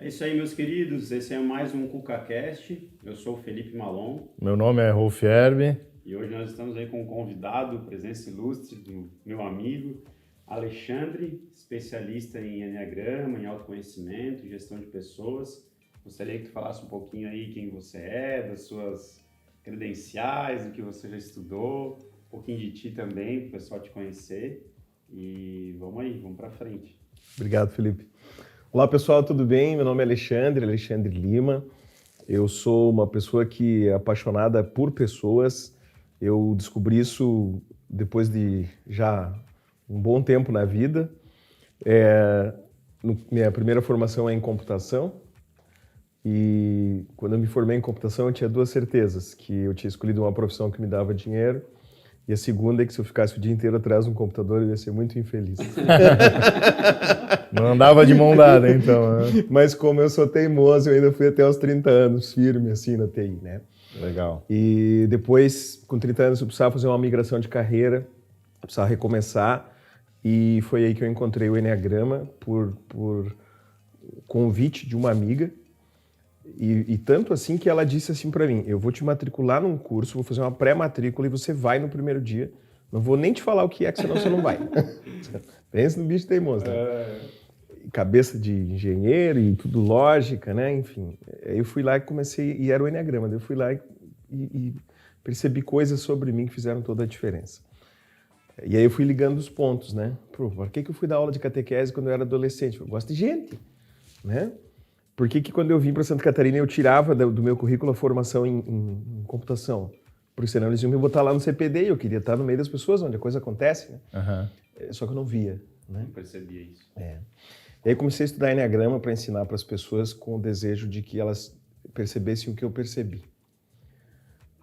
É isso aí, meus queridos. Esse é mais um CucaCast. Eu sou o Felipe Malon. Meu nome é Rolf Erbe. E hoje nós estamos aí com um convidado, presença ilustre do meu amigo Alexandre, especialista em Enneagrama, em autoconhecimento, gestão de pessoas. Gostaria que tu falasse um pouquinho aí quem você é, das suas credenciais, do que você já estudou, um pouquinho de ti também, para o pessoal te conhecer. E vamos aí, vamos para frente. Obrigado, Felipe. Olá, pessoal, tudo bem? Meu nome é Alexandre Lima. Eu sou uma pessoa que é apaixonada por pessoas. Eu descobri isso depois de já um bom tempo na vida. Minha primeira formação é em computação. E quando eu me formei em computação, eu tinha duas certezas, que eu tinha escolhido uma profissão que me dava dinheiro, e a segunda é que se eu ficasse o dia inteiro atrás de um computador, eu ia ser muito infeliz. Não andava de mão dada, então, né? Mas como eu sou teimoso, eu ainda fui até os 30 anos firme, assim, na TI, né? Legal. E depois, com 30 anos, eu precisava fazer uma migração de carreira, precisava recomeçar, e foi aí que eu encontrei o Enneagrama por convite de uma amiga. E tanto assim que ela disse assim para mim, eu vou te matricular num curso, vou fazer uma pré-matrícula e você vai no primeiro dia. Não vou nem te falar o que é, que senão você não vai. Pensa no bicho teimoso, né? Cabeça de engenheiro e tudo lógica, né? Enfim, aí eu fui lá e comecei, e era o Enneagrama, eu fui lá e percebi coisas sobre mim que fizeram toda a diferença. E aí eu fui ligando os pontos, né? Por que eu fui dar aula de catequese quando eu era adolescente? Eu gosto de gente, né? Por que quando eu vim para Santa Catarina eu tirava do meu currículo a formação em computação? Porque senão eles iam me botar lá no CPD e eu queria estar no meio das pessoas, onde a coisa acontece, né? Uhum. Só que eu não via, né? Não percebia isso. E aí comecei a estudar Enneagrama para ensinar para as pessoas com o desejo de que elas percebessem o que eu percebi.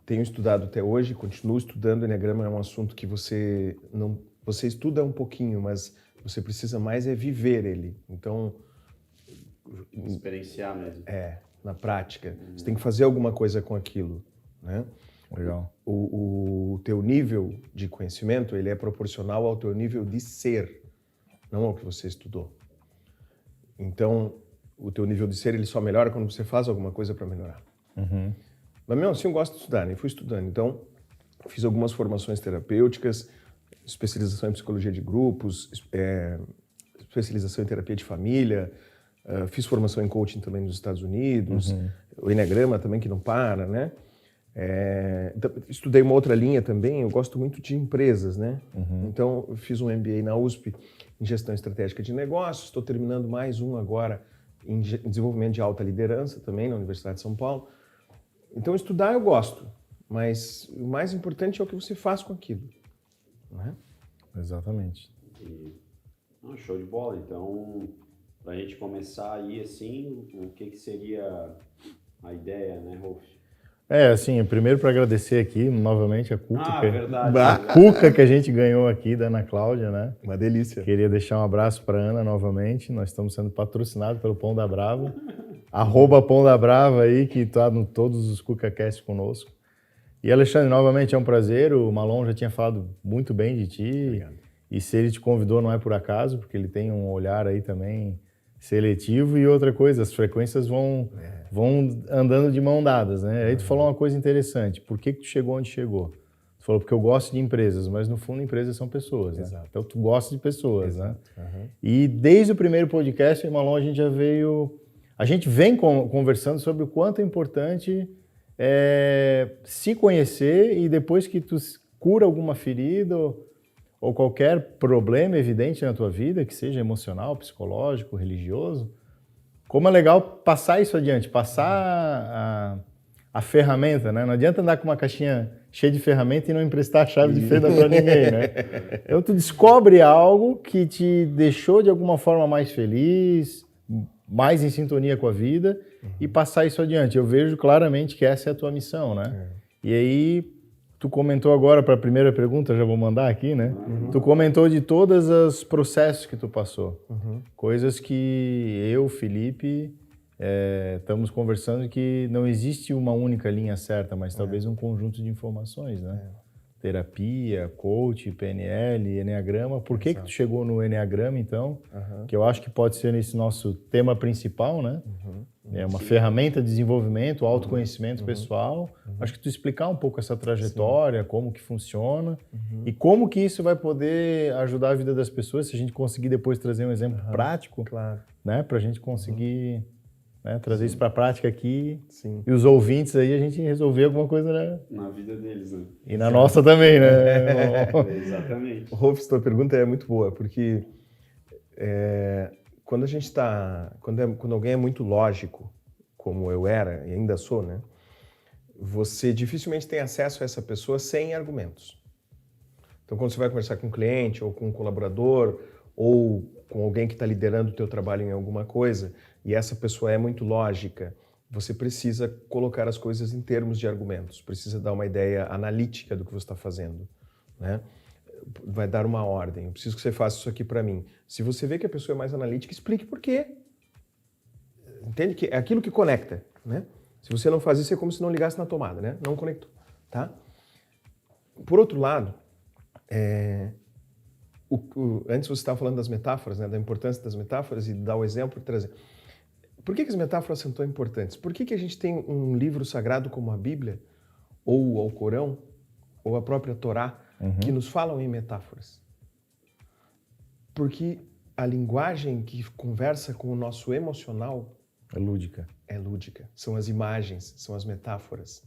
Tenho estudado até hoje, continuo estudando. Enneagrama é um assunto que você estuda um pouquinho, mas você precisa mais é viver ele. Então, experienciar mesmo. Na prática. Você tem que fazer alguma coisa com aquilo, né? Legal. O teu nível de conhecimento, ele é proporcional ao teu nível de ser, não ao que você estudou. Então, o teu nível de ser, ele só melhora quando você faz alguma coisa para melhorar. Uhum. Mas mesmo assim, eu gosto de estudar, né? Fui estudando. Então, fiz algumas formações terapêuticas, especialização em psicologia de grupos, especialização em terapia de família, fiz formação em coaching também nos Estados Unidos, o Enneagrama também, que não para, né? Estudei uma outra linha também, eu gosto muito de empresas, né? Então, eu fiz um MBA na USP em gestão estratégica de negócios, estou terminando mais um agora em desenvolvimento de alta liderança também na Universidade de São Paulo. Então, estudar eu gosto, mas o mais importante é o que você faz com aquilo, né? Exatamente. Show de bola. Então, para a gente começar aí, assim, o que seria a ideia, né, Rolf? Assim, primeiro para agradecer aqui novamente a Cuca. Verdade. A Cuca que a gente ganhou aqui da Ana Cláudia, né? Uma delícia. Queria deixar um abraço para Ana novamente. Nós estamos sendo patrocinados pelo Pão da Brava. @Pão da Brava aí, que está em todos os CucaCasts conosco. E Alexandre, novamente é um prazer. O Malon já tinha falado muito bem de ti. Obrigado. E se ele te convidou não é por acaso, porque ele tem um olhar aí também seletivo. E outra coisa, as frequências vão andando de mão dadas, né? Aí tu falou uma coisa interessante. Por que tu chegou onde chegou? Tu falou porque eu gosto de empresas, mas no fundo empresas são pessoas, né? Exato. Então tu gosta de pessoas, Exato. né? E desde o primeiro podcast, Malon, a gente vem conversando sobre o quanto é importante se conhecer, e depois que tu cura alguma ferida ou qualquer problema evidente na tua vida, que seja emocional, psicológico, religioso, como é legal passar isso adiante, passar a ferramenta, né? Não adianta andar com uma caixinha cheia de ferramenta e não emprestar a chave de fenda para ninguém, né? Então tu descobre algo que te deixou de alguma forma mais feliz, mais em sintonia com a vida, e passar isso adiante. Eu vejo claramente que essa é a tua missão, né? E aí, tu comentou agora, para a primeira pergunta, já vou mandar aqui, né? Tu comentou de todos os processos que tu passou. Coisas que eu, Felipe, estamos conversando que não existe uma única linha certa, mas talvez um conjunto de informações, né? terapia, coach, PNL, Enneagrama. Por que tu chegou no Enneagrama, então? Que eu acho que pode ser esse nosso tema principal, né? É uma ferramenta de desenvolvimento, autoconhecimento pessoal. Acho que tu explicar um pouco essa trajetória, como que funciona e como que isso vai poder ajudar a vida das pessoas, se a gente conseguir depois trazer um exemplo prático, né? Para a gente conseguir trazer isso para a prática aqui e os ouvintes aí, a gente resolver alguma coisa, né? Na vida deles, né? E na nossa também, né? Exatamente. Rolf, tua pergunta é muito boa, porque quando a gente quando alguém é muito lógico, como eu era e ainda sou, né? Você dificilmente tem acesso a essa pessoa sem argumentos. Então, quando você vai conversar com um cliente ou com um colaborador ou com alguém que está liderando o teu trabalho em alguma coisa e essa pessoa é muito lógica, você precisa colocar as coisas em termos de argumentos, precisa dar uma ideia analítica do que você está fazendo, né? Vai dar uma ordem, eu preciso que você faça isso aqui para mim. Se você vê que a pessoa é mais analítica, explique por quê. Entende? Que é aquilo que conecta, né? Se você não faz isso, é como se não ligasse na tomada, né? Não conectou, tá? Por outro lado, antes você estava falando das metáforas, né? Da importância das metáforas e dar o exemplo e trazer. Por que as metáforas são tão importantes? Por que a gente tem um livro sagrado como a Bíblia, ou o Alcorão, ou a própria Torá, que nos falam em metáforas? Porque a linguagem que conversa com o nosso emocional é lúdica. É lúdica. São as imagens, são as metáforas.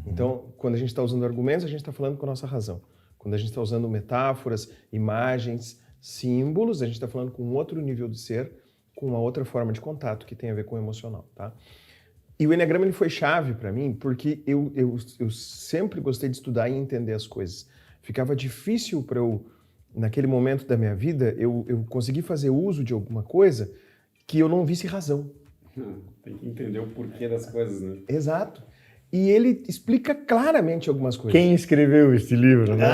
Então, quando a gente está usando argumentos, a gente está falando com a nossa razão. Quando a gente está usando metáforas, imagens, símbolos, a gente está falando com um outro nível de ser, com uma outra forma de contato que tem a ver com o emocional, tá? E o Enneagrama ele foi chave para mim porque eu sempre gostei de estudar e entender as coisas. Ficava difícil para eu, naquele momento da minha vida, eu conseguir fazer uso de alguma coisa que eu não visse razão. Tem que entender o porquê das coisas, né? Exato. E ele explica claramente algumas coisas. Quem escreveu este livro, né?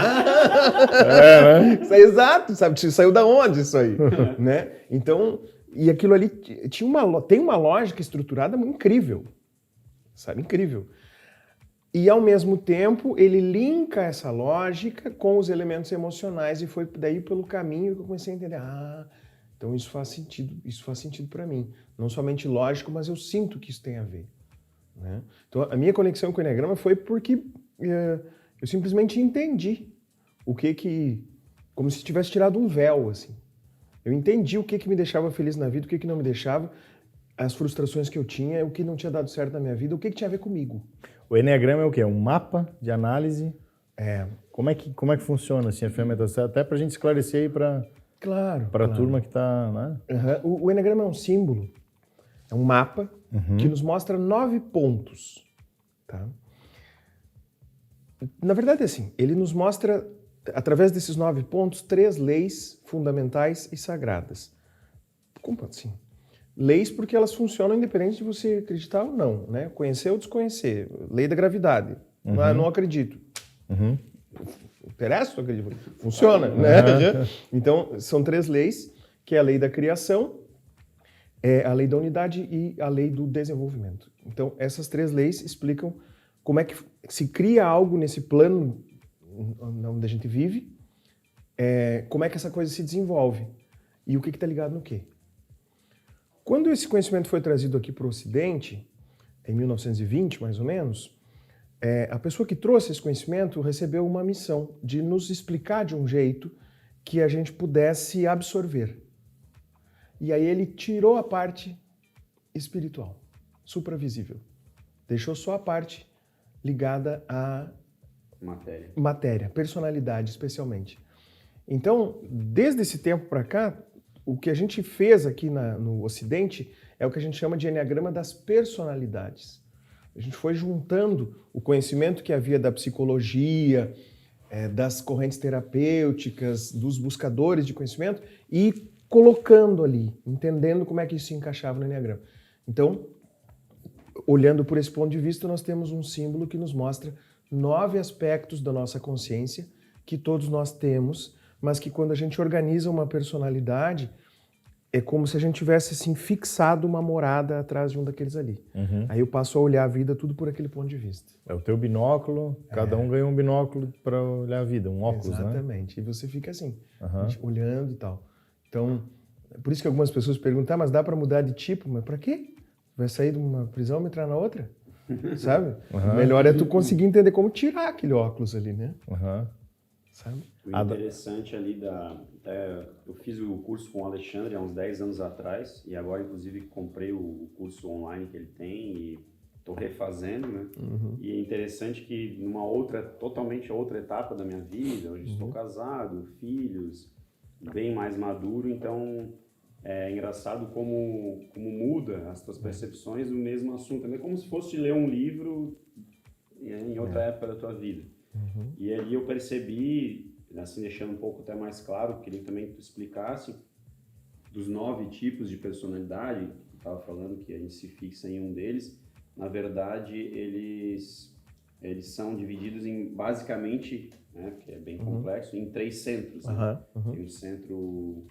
Né? Exato, sabe? Saiu da onde isso aí? Né? Então, e aquilo ali tem uma lógica estruturada incrível, sabe? Incrível. E, ao mesmo tempo, ele linka essa lógica com os elementos emocionais e foi daí pelo caminho que eu comecei a entender. Então isso faz sentido para mim. Não somente lógico, mas eu sinto que isso tem a ver. Né? Então a minha conexão com o Enneagrama foi porque eu simplesmente entendi como se tivesse tirado um véu, assim. Eu entendi o que me deixava feliz na vida, o que não me deixava, as frustrações que eu tinha, o que não tinha dado certo na minha vida, o que tinha a ver comigo. O Enneagrama é o quê? Um mapa de análise? Como é que funciona assim, a ferramenta? Até para a gente esclarecer aí para a turma que está... Né? O Enneagrama é um símbolo, é um mapa que nos mostra 9 pontos. Tá? Na verdade, assim, ele nos mostra, através desses 9 pontos, 3 leis fundamentais e sagradas. Como assim? Leis porque elas funcionam independente de você acreditar ou não, né? Conhecer ou desconhecer. Lei da gravidade. Não acredito. Interessa, eu acredito. Funciona, né? Então, são 3 leis, que é a lei da criação, a lei da unidade e a lei do desenvolvimento. Então, essas 3 leis explicam como é que se cria algo nesse plano onde a gente vive, como é que essa coisa se desenvolve e o que está ligado no quê. Quando esse conhecimento foi trazido aqui para o Ocidente, em 1920, mais ou menos, a pessoa que trouxe esse conhecimento recebeu uma missão de nos explicar de um jeito que a gente pudesse absorver. E aí ele tirou a parte espiritual, supravisível. Deixou só a parte ligada à matéria, personalidade especialmente. Então, desde esse tempo para cá, o que a gente fez aqui no Ocidente é o que a gente chama de Enneagrama das personalidades. A gente foi juntando o conhecimento que havia da psicologia, das correntes terapêuticas, dos buscadores de conhecimento e colocando ali, entendendo como é que isso se encaixava no Enneagrama. Então, olhando por esse ponto de vista, nós temos um símbolo que nos mostra 9 aspectos da nossa consciência que todos nós temos, mas que quando a gente organiza uma personalidade, é como se a gente tivesse assim, fixado uma morada atrás de um daqueles ali. Uhum. Aí eu passo a olhar a vida tudo por aquele ponto de vista. É o teu binóculo, cada um ganha um binóculo para olhar a vida, um óculos, né? Exatamente. E você fica assim, Uhum. olhando e tal. Então, por isso que algumas pessoas perguntam, mas dá para mudar de tipo? Mas para quê? Vai sair de uma prisão e entrar na outra? Sabe? Uhum. O melhor é tu conseguir entender como tirar aquele óculos ali, né? Uhum. Sabe? O interessante ali eu fiz o curso com o Alexandre há uns 10 anos atrás e agora, inclusive, comprei o curso online que ele tem e estou refazendo, né? E é interessante que numa totalmente outra etapa da minha vida, hoje estou casado, filhos, bem mais maduro, então é engraçado como muda as tuas percepções do mesmo assunto. É como se fosse ler um livro em outra época da tua vida. E ali eu percebi, assim, deixando um pouco até mais claro, queria também que tu explicasse dos 9 tipos de personalidade, que tu estava falando que a gente se fixa em um deles. Na verdade, eles são divididos em, basicamente, né, que é bem complexo, em 3 centros. Né? Tem um centro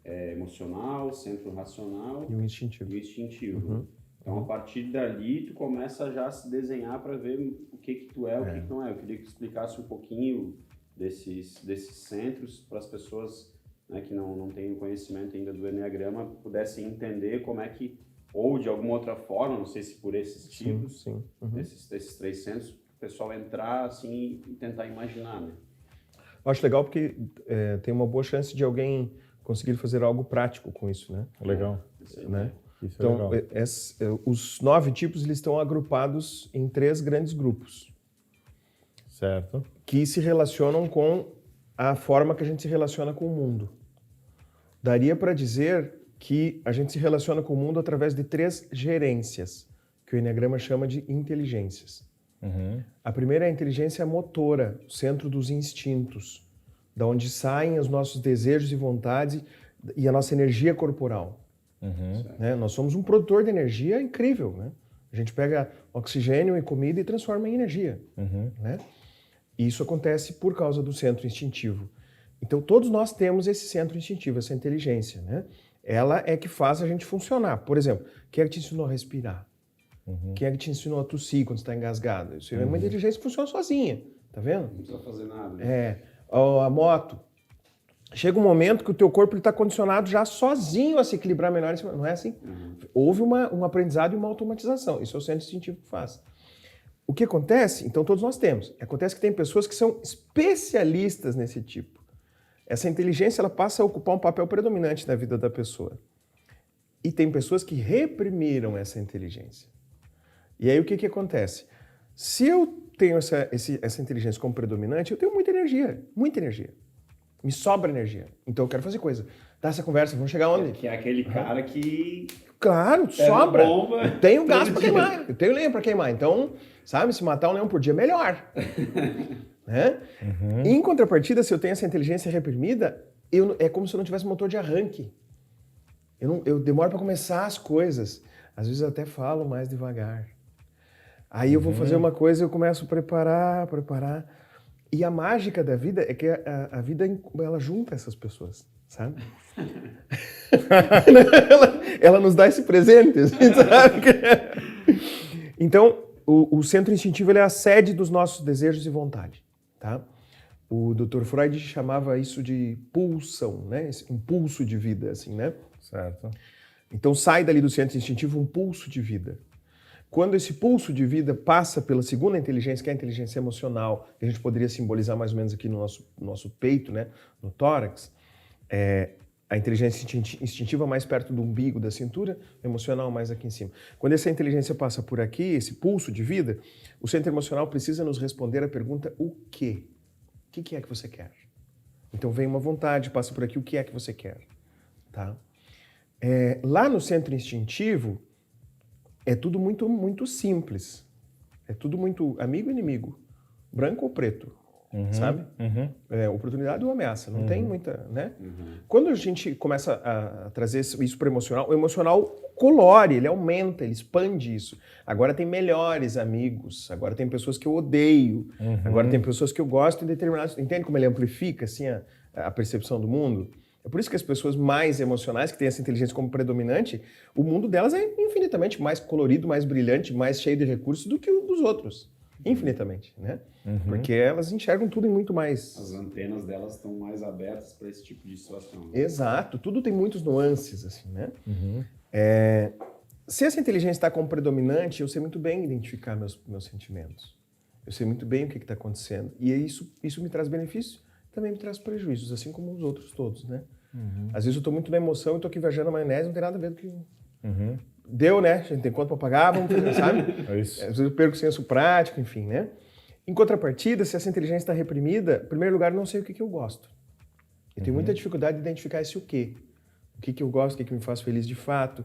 emocional, centro racional E o instintivo. e o instintivo. Então, a partir dali, tu começa já a se desenhar para ver o que tu é, o que não é. Eu queria que tu explicasse um pouquinho desses centros para as pessoas, né, que não têm conhecimento ainda do Enneagrama, pudessem entender como é que, ou de alguma outra forma, não sei se por esses tipos, Sim. desses 3 centros, o pessoal entrar assim e tentar imaginar, né? Eu acho legal porque tem uma boa chance de alguém conseguir fazer algo prático com isso, né? Legal. Né? Isso Então, é legal. os 9 tipos eles estão agrupados em 3 grandes grupos Certo. que se relacionam com a forma que a gente se relaciona com o mundo. Daria para dizer que a gente se relaciona com o mundo através de 3 gerências, que o Enneagrama chama de inteligências. A primeira é a inteligência motora, o centro dos instintos, da onde saem os nossos desejos e vontades e a nossa energia corporal. Né? Nós somos um produtor de energia incrível. Né? A gente pega oxigênio e comida e transforma em energia. Né? E isso acontece por causa do centro instintivo. Então, todos nós temos esse centro instintivo, essa inteligência. Né? Ela é que faz a gente funcionar. Por exemplo, quem é que te ensinou a respirar? Quem é que te ensinou a tossir quando você está engasgado? Isso é uma inteligência que funciona sozinha. Tá vendo? Não precisa fazer nada. Né? A moto. Chega um momento que o teu corpo está condicionado já sozinho a se equilibrar melhor em cima. Não é assim? Houve um aprendizado e uma automatização. Isso é o centro instintivo que faz. O que acontece? Então todos nós temos. Acontece que tem pessoas que são especialistas nesse tipo. Essa inteligência ela passa a ocupar um papel predominante na vida da pessoa. E tem pessoas que reprimiram essa inteligência. E aí o que acontece? Se eu tenho essa inteligência como predominante, eu tenho muita energia. Muita energia. Me sobra energia. Então eu quero fazer coisa. Dá essa conversa, vamos chegar onde? Que é aquele cara que... Claro, sobra. Bomba, eu tenho gás para queimar. Eu tenho lenha para queimar. Então, sabe, se matar um leão por dia, melhor. Né? Em contrapartida, se eu tenho essa inteligência reprimida, é como se eu não tivesse motor de arranque. Eu demoro para começar as coisas. Às vezes eu até falo mais devagar. Aí eu vou fazer uma coisa e eu começo a preparar. E a mágica da vida é que a vida ela junta essas pessoas, sabe? ela nos dá esse presente, assim, sabe? Então, o centro instintivo ele é a sede dos nossos desejos e vontade, tá? O Dr. Freud chamava isso de pulsão, né? Um pulso de vida, assim, né? Certo. Então, sai dali do centro instintivo um pulso de vida. Quando esse pulso de vida passa pela segunda inteligência, que é a inteligência emocional, que a gente poderia simbolizar mais ou menos aqui no nosso peito, né? No tórax, a inteligência instintiva mais perto do umbigo, da cintura, emocional mais aqui em cima. Quando essa inteligência passa por aqui, esse pulso de vida, o centro emocional precisa nos responder a pergunta o quê? O que é que você quer? Então vem uma vontade, passa por aqui, o que é que você quer? Tá? Lá no centro instintivo, é tudo muito, muito simples. É tudo muito amigo e inimigo. Branco ou preto, sabe? Oportunidade ou ameaça. Não tem muita, né? Quando a gente começa a trazer isso para o emocional colore, ele aumenta, ele expande isso. Agora tem melhores amigos, agora tem pessoas que eu odeio, agora tem pessoas que eu gosto em determinados... Entende como ele amplifica assim, a percepção do mundo? É por isso que as pessoas mais emocionais, que têm essa inteligência como predominante, o mundo delas é infinitamente mais colorido, mais brilhante, mais cheio de recursos do que o dos outros. Infinitamente, né? Porque elas enxergam tudo em muito mais... As antenas delas estão mais abertas para esse tipo de situação. Exato. Tudo tem muitos nuances, assim, né? Se essa inteligência está como predominante, eu sei muito bem identificar meus sentimentos. Eu sei muito bem o que está acontecendo. E isso me traz benefícios, também me traz prejuízos, assim como os outros todos, né? Às vezes eu estou muito na emoção, eu estou aqui viajando na maionese, não tem nada a ver com que... Deu, né? A gente tem conta para pagar, vamos fazer, sabe? É isso. Às vezes eu perco o senso prático, enfim, né? Em contrapartida, se essa inteligência está reprimida, em primeiro lugar, eu não sei o que eu gosto. Eu tenho muita dificuldade de identificar esse o quê. O que eu gosto, o que me faz feliz de fato.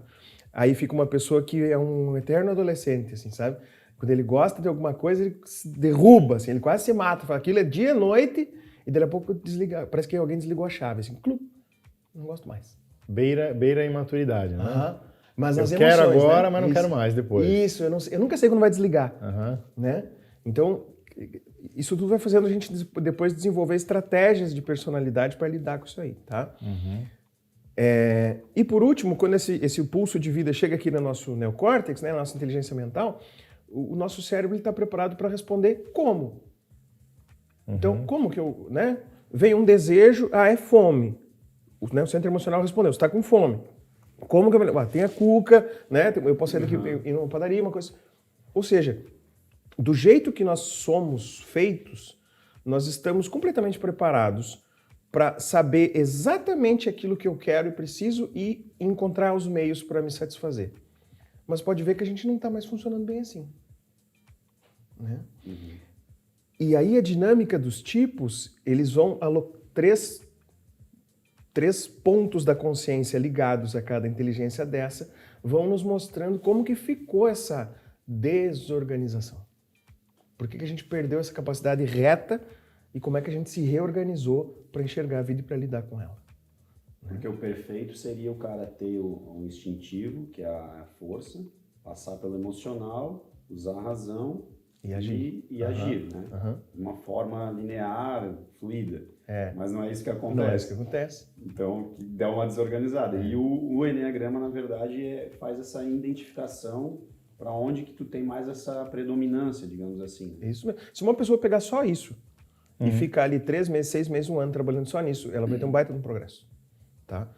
Aí fica uma pessoa que é um eterno adolescente, assim, sabe? Quando ele gosta de alguma coisa, ele se derruba, assim, ele quase se mata. Fala, aquilo é dia e noite, e daqui a pouco desliga. Parece que alguém desligou a chave, assim, clup, não gosto mais. Beira a imaturidade, né? Mas eu as quero emoções, agora, né? mas não quero mais depois. Isso, eu nunca sei quando vai desligar, né? Então, isso tudo vai fazendo a gente depois desenvolver estratégias de personalidade para lidar com isso aí, tá? E por último, quando esse pulso de vida chega aqui no nosso neocórtex, né, na nossa inteligência mental, o nosso cérebro está preparado para responder como. Então, como que eu... né? Vem um desejo, é fome. O centro emocional respondeu, você está com fome. Como que eu... tem a cuca, né? Eu posso sair daqui ir numa padaria, uma coisa... Ou seja, do jeito que nós somos feitos, nós estamos completamente preparados para saber exatamente aquilo que eu quero e preciso e encontrar os meios para me satisfazer. Mas pode ver que a gente não está mais funcionando bem assim. Né? E aí a dinâmica dos tipos, eles vão três pontos da consciência ligados a cada inteligência dessa, vão nos mostrando como que ficou essa desorganização. Por que a gente perdeu essa capacidade reta e como é que a gente se reorganizou para enxergar a vida e para lidar com ela. Porque o perfeito seria o cara ter um instintivo, que é a força, passar pelo emocional, usar a razão e agir, né? De uma forma linear, fluida. Mas não é isso que acontece. Não é isso que acontece. Então, que dá uma desorganizada. E o Enneagrama, na verdade, faz essa identificação para onde que tu tem mais essa predominância, digamos assim. Isso mesmo. Se uma pessoa pegar só isso e ficar ali 3 meses, 6 meses, 1 ano trabalhando só nisso, ela vai ter um baita de um progresso. Tá?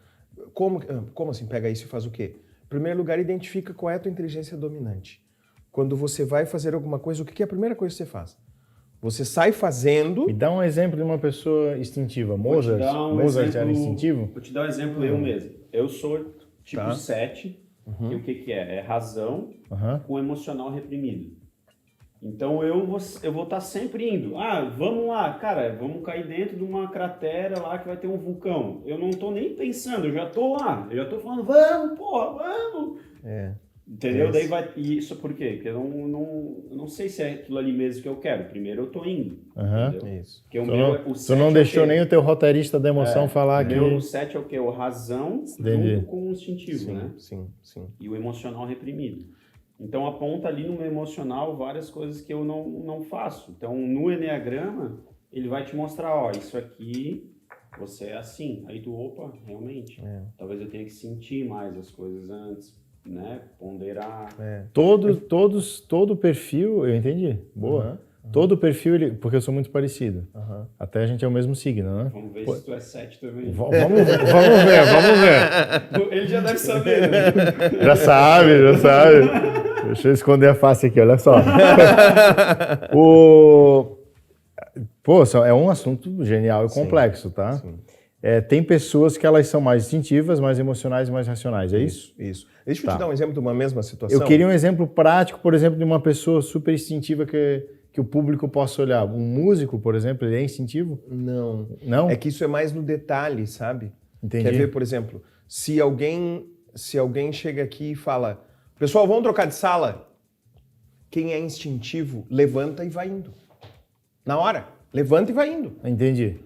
Como assim pega isso e faz o quê? Em primeiro lugar, identifica qual é a tua inteligência dominante. Quando você vai fazer alguma coisa, o que é a primeira coisa que você faz? Você sai fazendo... Me dá um exemplo de uma pessoa instintiva. Mozart era instintivo? Vou te dar um exemplo eu mesmo. Eu sou tipo 7, e o que é? É razão com emocional reprimido. Então eu vou estar sempre indo. Vamos lá, cara, vamos cair dentro de uma cratera lá que vai ter um vulcão. Eu não tô nem pensando, eu já tô lá. Eu já tô falando, vamos, porra, vamos. Entendeu? Daí vai... Isso por quê? Porque eu não sei se é aquilo ali mesmo que eu quero. Primeiro eu tô indo. Isso. Porque tu não deixou nem o teu roteirista da emoção falar que... O 7 é o quê? O razão junto com o instintivo, né? Sim. E o emocional reprimido. Então aponta ali no meu emocional várias coisas que eu não faço. Então no Enneagrama ele vai te mostrar, isso aqui você é assim. Aí tu, opa, realmente. Talvez eu tenha que sentir mais as coisas antes, né? Ponderar. Todo perfil, eu entendi. Boa. Todo perfil, porque eu sou muito parecido. Até a gente é o mesmo signo, né? Vamos ver se tu é 7 também. Vamos ver. Ele já deve saber, né? Já sabe. Deixa eu esconder a face aqui, olha só. É um assunto genial e complexo, tá? Sim. Tem pessoas que elas são mais instintivas, mais emocionais e mais racionais, é isso? Isso. Deixa eu te dar um exemplo de uma mesma situação. Eu queria um exemplo prático, por exemplo, de uma pessoa super instintiva que o público possa olhar. Um músico, por exemplo, ele é instintivo? Não? É que isso é mais no detalhe, sabe? Entendi. Quer ver, por exemplo, se alguém chega aqui e fala, pessoal, vamos trocar de sala? Quem é instintivo, levanta e vai indo. Na hora, levanta e vai indo. Entendi.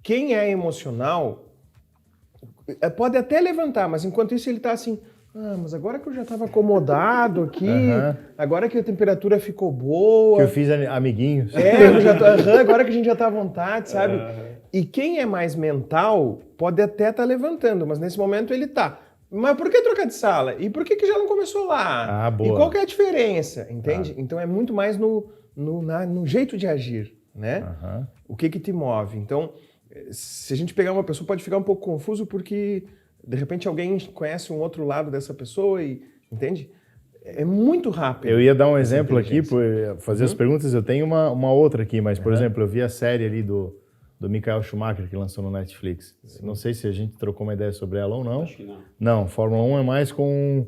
Quem é emocional, pode até levantar, mas enquanto isso ele está assim, mas agora que eu já estava acomodado aqui, agora que a temperatura ficou boa... Que eu fiz amiguinhos. Agora que a gente já está à vontade, sabe? E quem é mais mental pode até estar levantando, mas nesse momento ele tá. Mas por que trocar de sala? E por que já não começou lá? Ah, boa. E qual que é a diferença? Entende? Então é muito mais no jeito de agir, né? Aham. O que te move? Então, se a gente pegar uma pessoa, pode ficar um pouco confuso porque, de repente, alguém conhece um outro lado dessa pessoa e... Entende? É muito rápido. Eu ia dar um exemplo aqui, inteligência. fazer as perguntas. Eu tenho uma outra aqui, mas, por exemplo, eu vi a série ali do Michael Schumacher, que lançou no Netflix. Não sei se a gente trocou uma ideia sobre ela ou não. Acho que não. Não, Fórmula 1 é mais com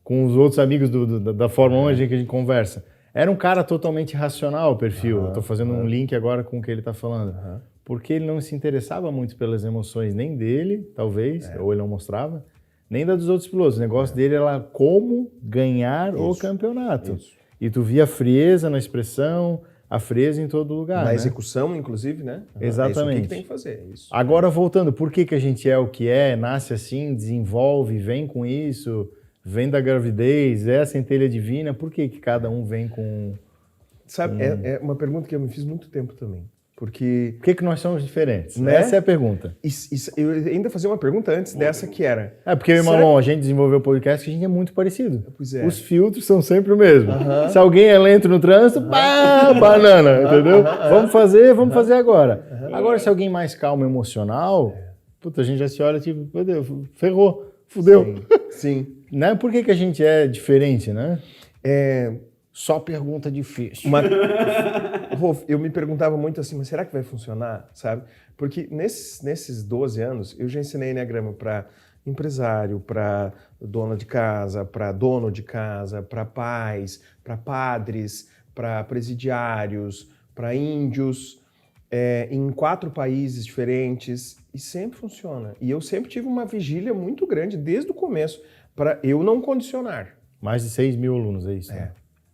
os outros amigos da Fórmula 1 que a gente conversa. Era um cara totalmente racional, o perfil. Eu estou fazendo um link agora com o que ele está falando. Porque ele não se interessava muito pelas emoções, nem dele, talvez, ou ele não mostrava, nem das dos outros pilotos. O negócio dele era como ganhar o campeonato. Isso. E tu via a frieza na expressão, a frieza em todo lugar. Na né? execução, inclusive, né? Exatamente. É isso que tem que fazer. Isso. Agora, voltando, por que a gente é o que é, nasce assim, desenvolve, vem com isso, vem da gravidez, é a centelha divina, por que cada um vem com... Sabe, é uma pergunta que eu me fiz muito tempo também. Porque... Por que nós somos diferentes? Né? Essa é a pergunta. Eu ainda fazia uma pergunta antes dessa que era... É porque eu e o Malon, a gente desenvolveu o podcast que a gente é muito parecido. Pois é. Os filtros são sempre o mesmo. Se alguém é lento no trânsito, pá, banana, entendeu? Vamos fazer agora. Agora, se alguém mais calmo, emocional, puta, a gente já se olha tipo, meu Deus, ferrou, fudeu. Sim. Né? Por que a gente é diferente, né? Só pergunta difícil. Rolf, eu me perguntava muito assim, mas será que vai funcionar, sabe? Porque nesses 12 anos, eu já ensinei Enneagrama para empresário, para dona de casa, para dono de casa, para pais, para padres, para presidiários, para índios, em 4 países diferentes, e sempre funciona. E eu sempre tive uma vigília muito grande, desde o começo, para eu não condicionar. Mais de 6 mil alunos, é isso, né?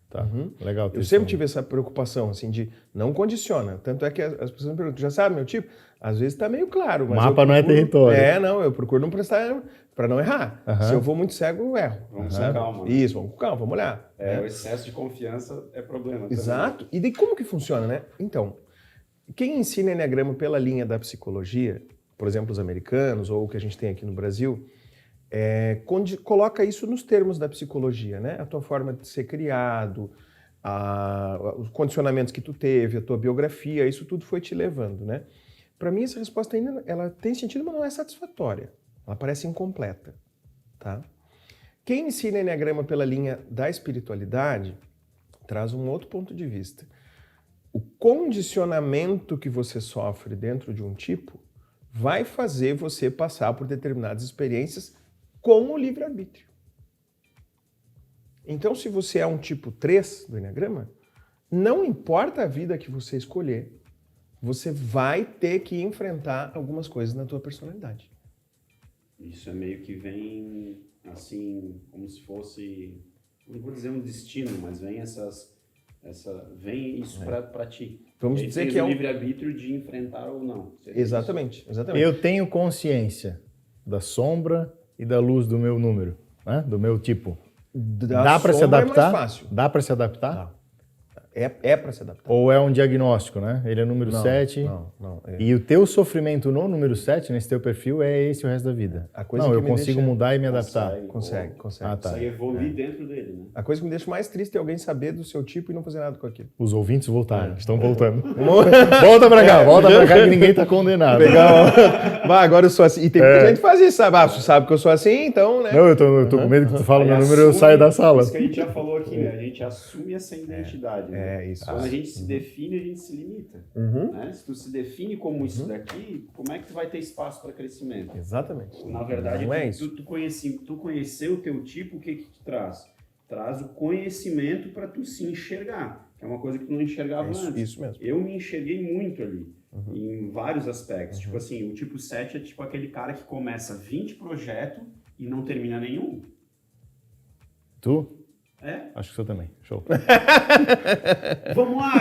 Tá, legal. Eu sempre tive essa preocupação, assim, de não condiciona. Tanto é que as pessoas me perguntam, já sabe meu tipo? Às vezes tá meio claro, mas mapa não é território. Não, eu procuro não prestar para não errar. Se eu vou muito cego, eu erro. Vamos com calma. Né? Isso, vamos com calma, vamos olhar. O excesso de confiança é problema. Exato. Também. E daí como que funciona, né? Então, quem ensina Enneagrama pela linha da psicologia, por exemplo, os americanos, ou o que a gente tem aqui no Brasil, coloca isso nos termos da psicologia, né? A tua forma de ser criado, os condicionamentos que tu teve, a tua biografia, isso tudo foi te levando, né? Para mim, essa resposta ainda ela tem sentido, mas não é satisfatória. Ela parece incompleta, tá? Quem ensina Enneagrama pela linha da espiritualidade traz um outro ponto de vista. O condicionamento que você sofre dentro de um tipo vai fazer você passar por determinadas experiências com o livre-arbítrio. Então, se você é um tipo 3 do Enneagrama, não importa a vida que você escolher, você vai ter que enfrentar algumas coisas na tua personalidade. Isso é meio que vem, assim, como se fosse, não vou dizer um destino, mas vem vem isso para ti. Vamos dizer que é o livre-arbítrio de enfrentar ou não. Exatamente. Eu tenho consciência da sombra e da luz do meu número, né? Do meu tipo. Dá para se adaptar? É mais fácil. Dá para se adaptar? Dá. É para se adaptar. Ou é um diagnóstico, né? Ele é número 7. Não. E o teu sofrimento no número 7, nesse teu perfil, é esse o resto da vida. Eu consigo mudar e me adaptar. Consegue. Ah, tá. Consegue evoluir dentro dele, né? A coisa que me deixa mais triste é alguém saber do seu tipo e não fazer nada com aquilo. Os ouvintes voltaram, estão voltando. Volta pra cá que ninguém tá condenado. Legal. Agora eu sou assim. E tem muita gente que faz isso, sabe? Você sabe que eu sou assim, então, né? Não, eu tô com medo que tu fala meu número e eu saio da sala. Isso que a gente já falou aqui, né? A gente assume essa identidade. Né? Isso. Quando a gente se define, a gente se limita. Né? Se tu se define como isso daqui, como é que tu vai ter espaço para crescimento? Exatamente. Na verdade, não é isso. Tu conhecer o teu tipo, o que te traz? Traz o conhecimento para tu se enxergar, que é uma coisa que tu não enxergava antes. Isso mesmo. Eu me enxerguei muito ali, em vários aspectos. Tipo assim, o tipo 7 é tipo aquele cara que começa 20 projetos e não termina nenhum. Tu? É? Acho que sou também. Show. Vamos lá,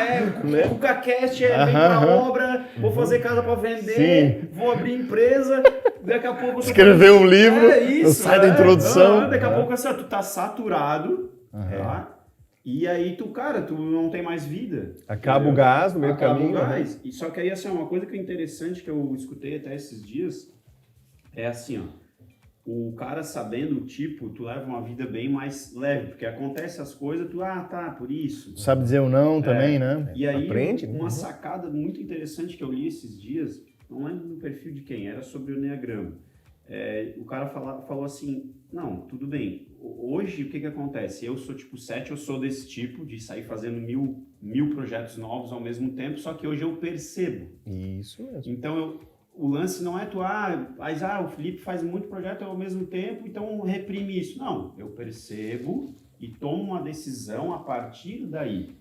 o CucaCast vem pra obra, vou fazer casa pra vender, vou abrir empresa, daqui a pouco... Escrever um livro, isso, sai da introdução. Daqui a pouco assim, tu tá saturado, tá? E aí tu não tem mais vida. Acaba o gás no meio do caminho. Acaba o gás. E só que aí, assim, uma coisa que é interessante que eu escutei até esses dias é assim, ó. O cara sabendo o tipo, tu leva uma vida bem mais leve, porque acontece as coisas, por isso. Sabe dizer o não também, né? E aí, Aprende, uma sacada muito interessante que eu li esses dias, não lembro no perfil de quem, era sobre o Enneagrama. O cara falou assim, não, tudo bem, hoje o que acontece? Eu sou tipo 7, eu sou desse tipo, de sair fazendo mil projetos novos ao mesmo tempo, só que hoje eu percebo. Isso mesmo. Então, o lance não é o Felipe faz muito projeto ao mesmo tempo, então reprime isso. Não, eu percebo e tomo uma decisão a partir daí.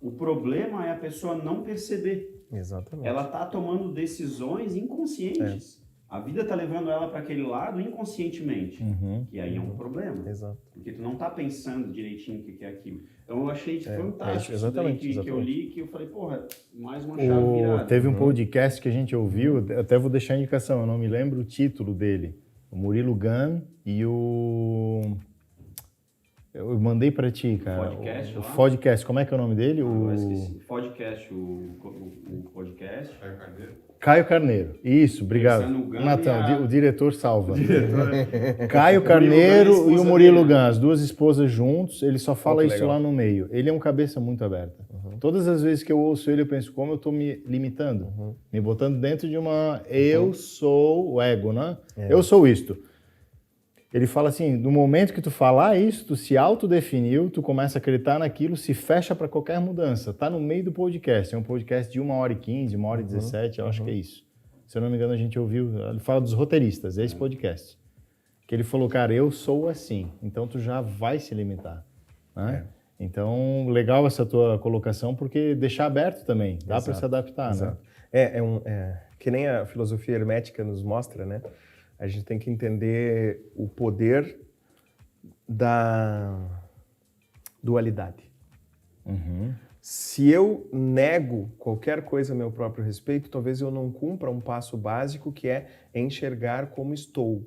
O problema é a pessoa não perceber. Exatamente. Ela está tomando decisões inconscientes. A vida está levando ela para aquele lado inconscientemente. E aí é um problema. Exato. Porque tu não está pensando direitinho o que é aquilo. Então eu achei fantástico exatamente, isso daí que eu li, que eu falei, porra, mais uma chave virada. Teve um podcast que a gente ouviu, até vou deixar a indicação, eu não me lembro o título dele. O Murilo Gun e o... Eu mandei para ti, cara. Podcast, o podcast, como é que é o nome dele? Eu esqueci. Podcast, o podcast. Caio Carneiro. Caio Carneiro. Isso, obrigado. Natão, o diretor salva. Caio Carneiro e o Murilo Gun, as duas esposas juntos, ele só fala isso lá no meio. Ele é um cabeça muito aberta. Todas as vezes que eu ouço ele, eu penso, como eu estou me limitando? Me botando dentro de uma... Eu sou o ego, né? Eu sou isto. Ele fala assim, no momento que tu falar isso, tu se autodefiniu, tu começa a acreditar naquilo, se fecha para qualquer mudança. Tá no meio do podcast, é um podcast de 1h15, 1h17, eu acho que é isso. Se eu não me engano, a gente ouviu, ele fala dos roteiristas, esse podcast. Que ele falou, cara, eu sou assim, então tu já vai se limitar. Né? Então, legal essa tua colocação, porque deixar aberto também, dá para se adaptar, né? Que nem a filosofia hermética nos mostra, né? A gente tem que entender o poder da dualidade. Se eu nego qualquer coisa a meu próprio respeito, talvez eu não cumpra um passo básico que é enxergar como estou.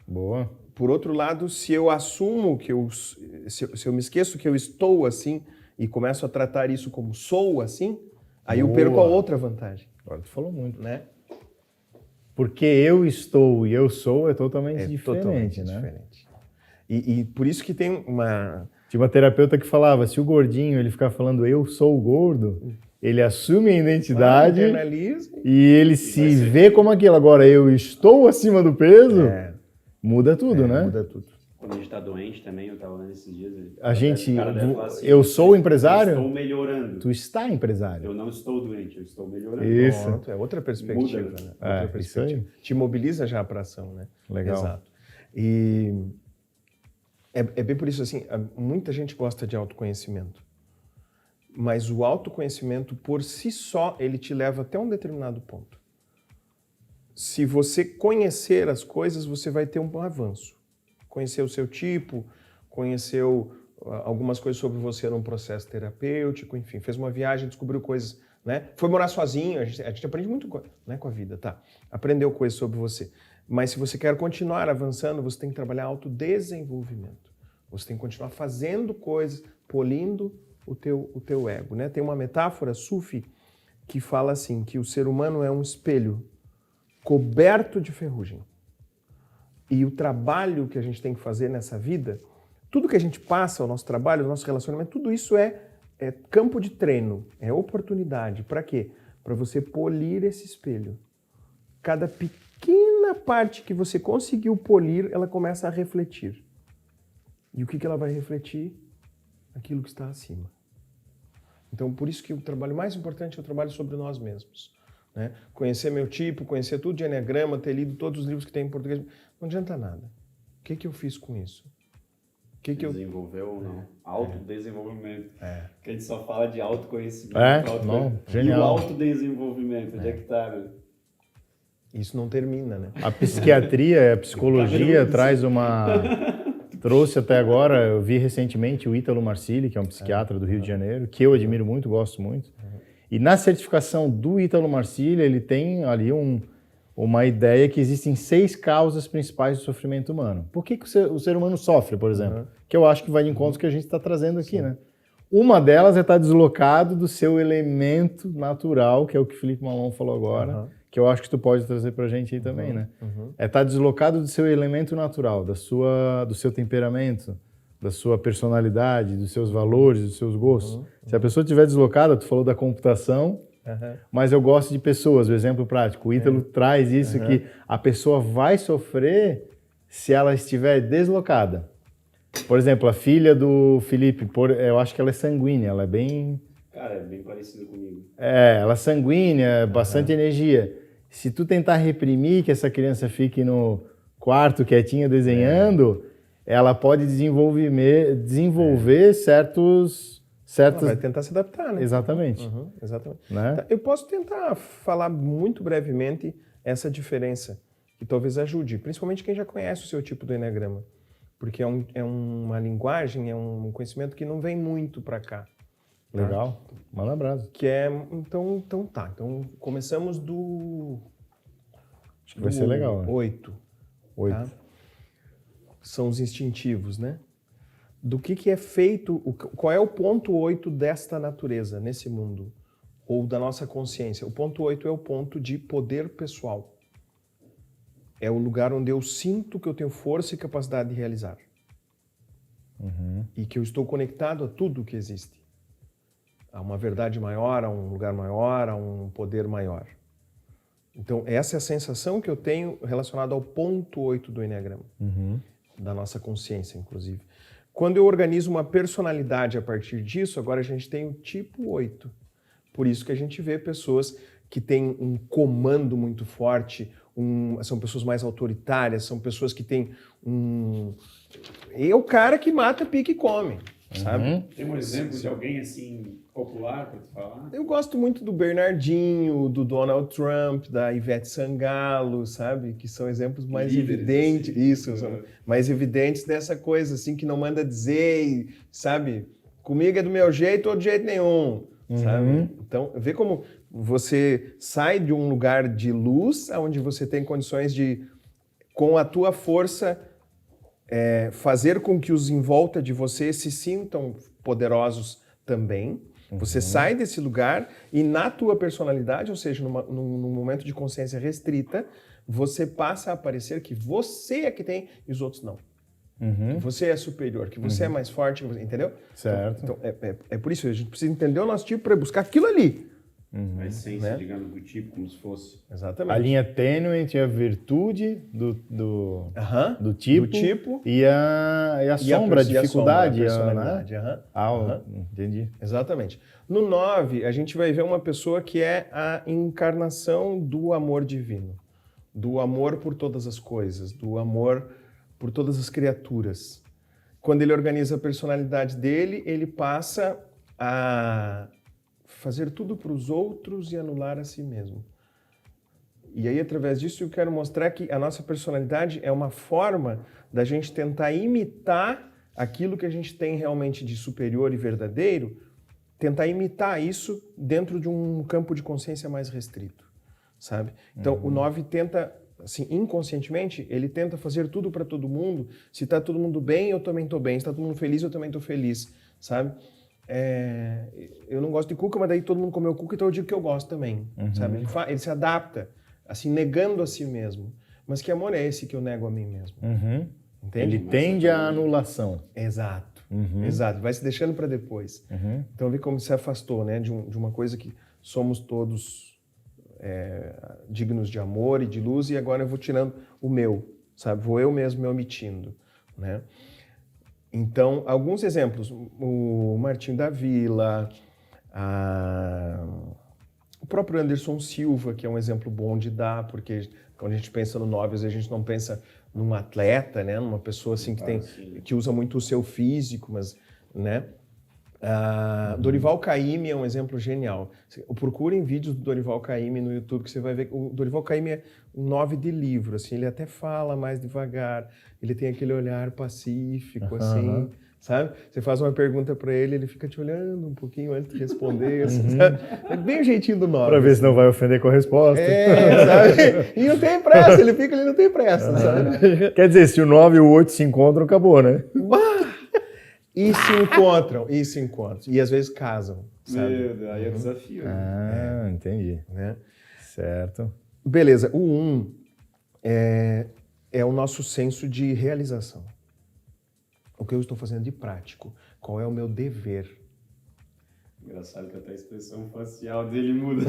Boa. Por outro lado, se eu assumo que se eu me esqueço que eu estou assim e começo a tratar isso como sou assim, aí eu perco a outra vantagem. Agora tu falou muito. Né? Porque eu estou e eu sou é totalmente diferente, totalmente né? Diferente. E por isso que tem uma... Tinha uma terapeuta que falava, se o gordinho ele ficar falando eu sou o gordo, ele assume a identidade e ele se vê como aquilo. Agora, eu estou acima do peso, muda tudo, né? Muda tudo. Quando a gente está doente também, eu estava lendo esses dias. Assim, eu sou empresário? Eu estou melhorando. Tu está empresário. Eu não estou doente, eu estou melhorando. Isso. Pronto, é outra perspectiva. Muda, né? Outra perspectiva. Isso aí. Te mobiliza já para ação, né? Legal. Exato. E é bem por isso, assim, muita gente gosta de autoconhecimento. Mas o autoconhecimento, por si só, ele te leva até um determinado ponto. Se você conhecer as coisas, você vai ter um avanço. Conhecer o seu tipo, conheceu algumas coisas sobre você num processo terapêutico, enfim, fez uma viagem, descobriu coisas, né? Foi morar sozinho, a gente aprende muito, né, com a vida, tá? Aprendeu coisas sobre você. Mas se você quer continuar avançando, você tem que trabalhar autodesenvolvimento. Você tem que continuar fazendo coisas, polindo o teu ego, né? Tem uma metáfora sufi que fala assim, que o ser humano é um espelho coberto de ferrugem. E o trabalho que a gente tem que fazer nessa vida, tudo que a gente passa, o nosso trabalho, o nosso relacionamento, tudo isso é campo de treino, é oportunidade. Para quê? Para você polir esse espelho. Cada pequena parte que você conseguiu polir, ela começa a refletir. E o que ela vai refletir? Aquilo que está acima. Então, por isso que o trabalho mais importante é o trabalho sobre nós mesmos. Né? Conhecer meu tipo, conhecer tudo de Enneagrama, ter lido todos os livros que tem em português, não adianta nada. O que eu fiz com isso? Desenvolveu ou não? Autodesenvolvimento. Porque a gente só fala de autoconhecimento. Genial. E o autodesenvolvimento, onde é que está, né? Isso não termina, né? A psiquiatria, a psicologia trouxe até agora, eu vi recentemente o Ítalo Marcilli, que é um psiquiatra do Rio de Janeiro, que eu admiro muito, gosto muito. E na certificação do Ítalo Marcilli, ele tem ali uma ideia que existem 6 causas principais do sofrimento humano. Por que o ser humano sofre, por exemplo? Que eu acho que vai de encontro que a gente está trazendo aqui, né? Uma delas é estar deslocado do seu elemento natural, que é o que o Felipe Malon falou agora, que eu acho que tu pode trazer pra gente aí também, né? É estar deslocado do seu elemento natural, do seu temperamento, da sua personalidade, dos seus valores, dos seus gostos. Se a pessoa estiver deslocada, tu falou da computação, mas eu gosto de pessoas, o exemplo prático. O Ítalo traz isso, que a pessoa vai sofrer se ela estiver deslocada. Por exemplo, a filha do Felipe, eu acho que ela é sanguínea, ela é bem... Cara, é bem parecido comigo. Ela é sanguínea, bastante energia. Se tu tentar reprimir que essa criança fique no quarto quietinha desenhando, ela pode desenvolver certos... Ela vai tentar se adaptar, né? Exatamente. Exatamente. Né? Tá, eu posso tentar falar muito brevemente essa diferença, que talvez ajude, principalmente quem já conhece o seu tipo do Eneagrama. Porque é uma linguagem, é um conhecimento que não vem muito para cá. Tá? Legal. Manda brasa. Que é, então começamos do... Acho que vai ser legal. Né? 8. Tá? São os instintivos, né? Do que é feito, qual é o ponto 8 desta natureza, nesse mundo? Ou da nossa consciência? O ponto 8 é o ponto de poder pessoal. É o lugar onde eu sinto que eu tenho força e capacidade de realizar. E que eu estou conectado a tudo que existe. A uma verdade maior, a um lugar maior, a um poder maior. Então, essa é a sensação que eu tenho relacionada ao ponto 8 do Eneagrama. Da nossa consciência, inclusive. Quando eu organizo uma personalidade a partir disso, agora a gente tem o tipo 8. Por isso que a gente vê pessoas que têm um comando muito forte, são pessoas mais autoritárias, são pessoas que têm é o cara que mata, pica e come, sabe? Tem um exemplo de alguém assim popular para tu falar? Eu gosto muito do Bernardinho, do Donald Trump, da Ivete Sangalo, sabe? Que são exemplos mais evidentes, são mais evidentes dessa coisa assim que não manda dizer, sabe? Comigo é do meu jeito ou de jeito nenhum, sabe? Então, vê como você sai de um lugar de luz, onde você tem condições de, com a tua força, fazer com que os em volta de você se sintam poderosos também. Você sai desse lugar e na tua personalidade, ou seja, num momento de consciência restrita, você passa a aparecer que você é que tem e os outros não. Que você é superior, que você é mais forte, entendeu? Certo. Então, é por isso que a gente precisa entender o nosso tipo para buscar aquilo ali. A essência, digamos, do tipo, como se fosse. Exatamente. A linha tênue entre a virtude do tipo e a sombra, a dificuldade. A personalidade. Entendi. Exatamente. No 9, a gente vai ver uma pessoa que é a encarnação do amor divino, do amor por todas as coisas, do amor por todas as criaturas. Quando ele organiza a personalidade dele, ele passa a fazer tudo para os outros e anular a si mesmo. E aí, através disso, eu quero mostrar que a nossa personalidade é uma forma da gente tentar imitar aquilo que a gente tem realmente de superior e verdadeiro, tentar imitar isso dentro de um campo de consciência mais restrito, sabe? Então, o 9 tenta, assim, inconscientemente, ele tenta fazer tudo para todo mundo. Se está todo mundo bem, eu também estou bem. Se está todo mundo feliz, eu também estou feliz, sabe? Eu não gosto de cuca, mas daí todo mundo comeu cuca, então eu digo que eu gosto também, sabe? Ele se adapta, assim, negando a si mesmo. Mas que amor é esse que eu nego a mim mesmo? Entende? Ele tende à anulação. Exato, exato. Vai se deixando para depois. Então vê como se afastou, né, de uma coisa que somos todos dignos de amor e de luz, e agora eu vou tirando o meu, sabe? Vou eu mesmo me omitindo, né? Então, alguns exemplos. O Martinho da Vila, o próprio Anderson Silva, que é um exemplo bom de dar, porque quando a gente pensa no 9, a gente não pensa num atleta, né? Numa pessoa assim, que usa muito o seu físico, mas, né? Dorival Caymmi é um exemplo genial. Procurem vídeos do Dorival Caymmi no YouTube que você vai ver. O Dorival Caymmi é um 9 de livro, assim, ele até fala mais devagar, ele tem aquele olhar pacífico, assim, sabe? Você faz uma pergunta para ele, ele fica te olhando um pouquinho antes de responder, assim, sabe? É bem o jeitinho do 9. Para ver se não vai ofender com a resposta. Sabe? E não tem pressa, ele fica ali, não tem pressa, sabe? Quer dizer, se o 9 e o 8 se encontram, acabou, né? E se encontram. E às vezes casam, sabe? Meu Deus, aí é desafio. Ah, entendi. Né? Certo. Beleza, o 1 é o nosso senso de realização. O que eu estou fazendo de prático? Qual é o meu dever? Engraçado que até a expressão facial dele muda.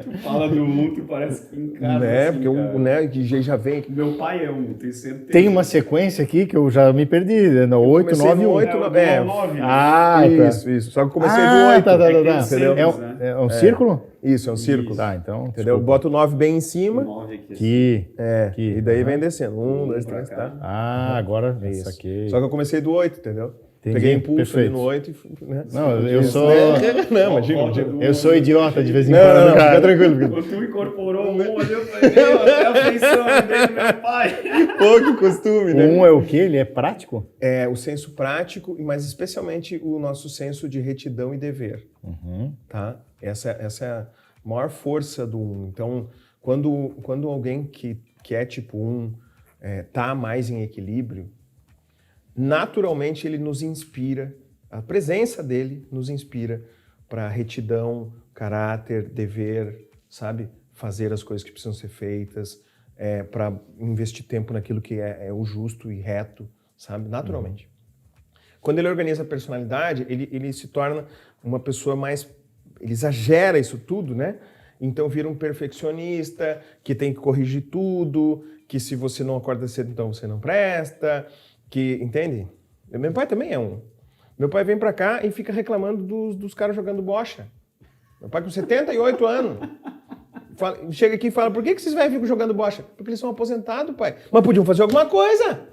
Tu fala do 1, tu parece que encaixa Né? assim, Porque cara. que já vem... Meu pai é 1, tenho certeza. Tem uma sequência aqui que eu já me perdi, né? No 8, comecei 9 e no 1. 8, É o é. 9, né? Ah, Isso. Só que eu comecei do Ah, 8. tá. Entendeu? É um círculo? Isso, é um círculo. Tá, então. Entendeu? desculpa. Bota o 9 bem em O cima. 9 aqui. Aqui. E daí vem Aham. descendo. 1, 2, pra 3, cá. tá? Ah, agora Isso. saquei. Só que eu comecei do 8, entendeu? Entendi, Peguei impulso ali perfeito. no 8 e... Né? Não, eu Isso, sou. né? Não, imagina. Volta do Eu sou idiota de vez em Não, quando, não, cara. fica tranquilo. Quando tu incorporou um ali, eu falei, meu, até a feição dele, meu pai. Pouco costume, O né? 1 é o quê? Ele é prático? É o senso prático, mas especialmente o nosso senso de retidão e dever, tá? Essa é a maior força do 1. Então, quando alguém que é tipo 1 tá mais em equilíbrio, naturalmente ele nos inspira, a presença dele nos inspira para retidão, caráter, dever, sabe? Fazer as coisas que precisam ser feitas, para investir tempo naquilo que é o justo e reto, sabe? Naturalmente. Quando ele organiza a personalidade, ele se torna uma pessoa mais... Ele exagera isso tudo, né? Então vira um perfeccionista, que tem que corrigir tudo, que se você não acorda cedo, então você não presta, que... Entende? Meu pai também é 1. Meu pai vem pra cá e fica reclamando dos caras jogando bocha. Meu pai com 78 anos. Chega aqui e fala, por que vocês velhos ficam jogando bocha? Porque eles são aposentados, pai. Mas podiam fazer alguma coisa,